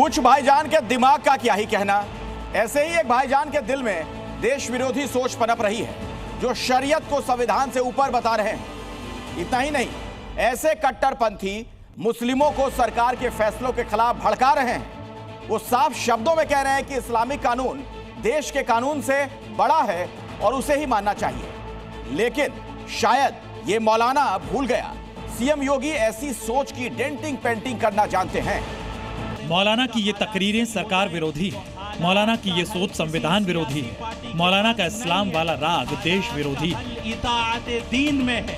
कुछ भाईजान के दिमाग का क्या ही कहना। ऐसे ही एक भाईजान के दिल में देश विरोधी सोच पनप रही है, जो शरीयत को संविधान से ऊपर बता रहे हैं। इतना ही नहीं, ऐसे कट्टरपंथी मुस्लिमों को सरकार के फैसलों के खिलाफ भड़का रहे हैं। वो साफ शब्दों में कह रहे हैं कि इस्लामिक कानून देश के कानून से बड़ा है और उसे ही मानना चाहिए। लेकिन शायद ये मौलाना भूल गया, सीएम योगी ऐसी सोच की डेंटिंग पेंटिंग करना जानते हैं। मौलाना की ये तकरीरें सरकार विरोधी है, मौलाना की ये सोच संविधान विरोधी है, मौलाना का इस्लाम वाला राग देश विरोधी है। इताअत दीन में है,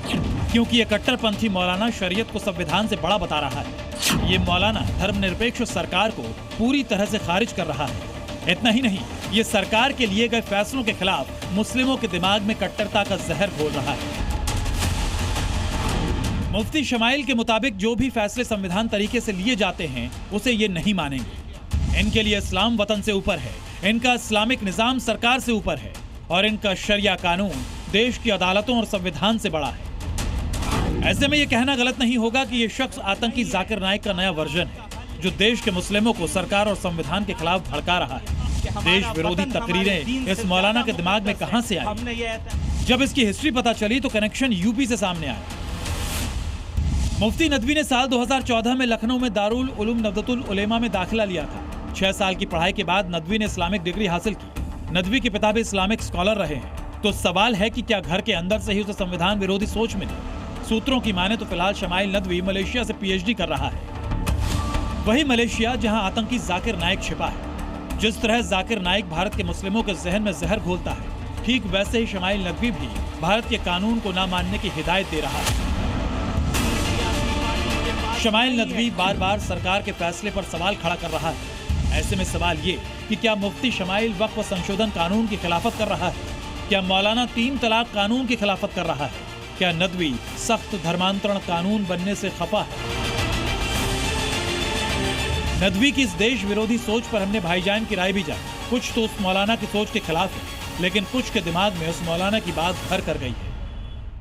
क्योंकि ये कट्टरपंथी मौलाना शरीयत को संविधान से बड़ा बता रहा है। ये मौलाना धर्मनिरपेक्ष सरकार को पूरी तरह से खारिज कर रहा है। इतना ही नहीं, ये सरकार के लिए गए फैसलों के खिलाफ मुस्लिमों के दिमाग में कट्टरता का जहर घोल रहा है। मुफ्ती शमाइल के मुताबिक जो भी फैसले संविधान तरीके से लिए जाते हैं उसे ये नहीं मानेंगे। इनके लिए इस्लाम वतन से ऊपर है, इनका इस्लामिक निजाम सरकार से ऊपर है और इनका शरिया कानून देश की अदालतों और संविधान से बड़ा है। ऐसे में ये कहना गलत नहीं होगा कि ये शख्स आतंकी जाकिर नाइक का नया वर्जन है, जो देश के मुस्लिमों को सरकार और संविधान के खिलाफ भड़का रहा है। देश विरोधी तकरीरें इस मौलाना के दिमाग में कहां से आई? जब इसकी हिस्ट्री पता चली तो कनेक्शन यूपी से सामने आया। मुफ्ती नदवी ने साल 2014 में लखनऊ में दारुल उलूम नवदतुल उलेमा में दाखिला लिया था। 6 साल की पढ़ाई के बाद नदवी ने इस्लामिक डिग्री हासिल की। नदवी के पिता भी इस्लामिक स्कॉलर रहे हैं। तो सवाल है कि क्या घर के अंदर से ही उसे संविधान विरोधी सोच मिली? सूत्रों की माने तो फिलहाल शमाइल नदवी मलेशिया से पीएचडी कर रहा है। वही मलेशिया जहां आतंकी जाकिर नाइक छिपा है। जिस तरह जाकिर नाइक भारत के मुस्लिमों के जहन में जहर घोलता है, ठीक वैसे ही शमाइल नदवी भी भारत के कानून को न मानने की हिदायत दे रहा है। शमाइल नदवी बार बार सरकार के फैसले पर सवाल खड़ा कर रहा है। ऐसे में सवाल ये कि क्या मुफ्ती शमाइल वक्फ संशोधन कानून की खिलाफत कर रहा है? क्या मौलाना 3 तलाक कानून की खिलाफत कर रहा है? क्या नदवी सख्त धर्मांतरण कानून बनने से खफा है? नदवी की इस देश विरोधी सोच पर हमने भाईजान की राय भी जानी। कुछ तो उस मौलाना की सोच के खिलाफ है, लेकिन कुछ के दिमाग में उस मौलाना की बात घर कर गई है।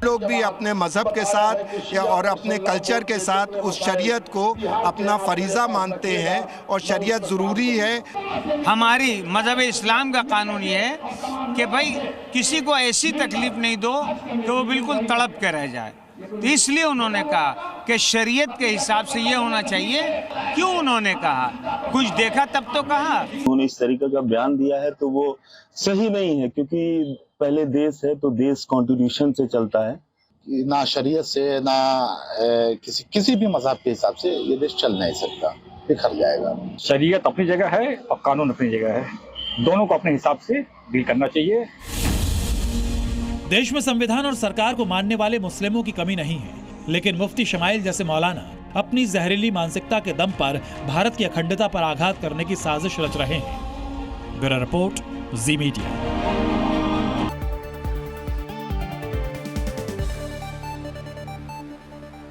लोग भी अपने मजहब के साथ और अपने कल्चर के साथ उस शरीयत को अपना फरीज़ा मानते हैं और शरीयत ज़रूरी है। हमारी मजहब इस्लाम का कानून ये है कि भाई किसी को ऐसी तकलीफ नहीं दो कि वो बिल्कुल तड़प के रह जाए। तो इसलिए उन्होंने कहा कि शरीयत के हिसाब से ये होना चाहिए। क्यों उन्होंने कहा? कुछ देखा तब तो कहा। उन्होंने इस तरीके का बयान दिया है तो वो सही नहीं है, क्योंकि पहले देश है तो देश कॉन्स्टिट्यूशन से चलता है। ना शरीयत से ना किसी भी मजहब के हिसाब से ये देश चल नहीं सकता, बिखर जाएगा। शरीयत अपनी जगह है और कानून अपनी जगह है, दोनों को अपने हिसाब से डील करना चाहिए। देश में संविधान और सरकार को मानने वाले मुस्लिमों की कमी नहीं है, लेकिन मुफ्ती शमाइल जैसे मौलाना अपनी जहरीली मानसिकता के दम पर भारत की अखंडता पर आघात करने की साजिश रच रहे हैं। ब्यूरो रिपोर्ट, जी मीडिया।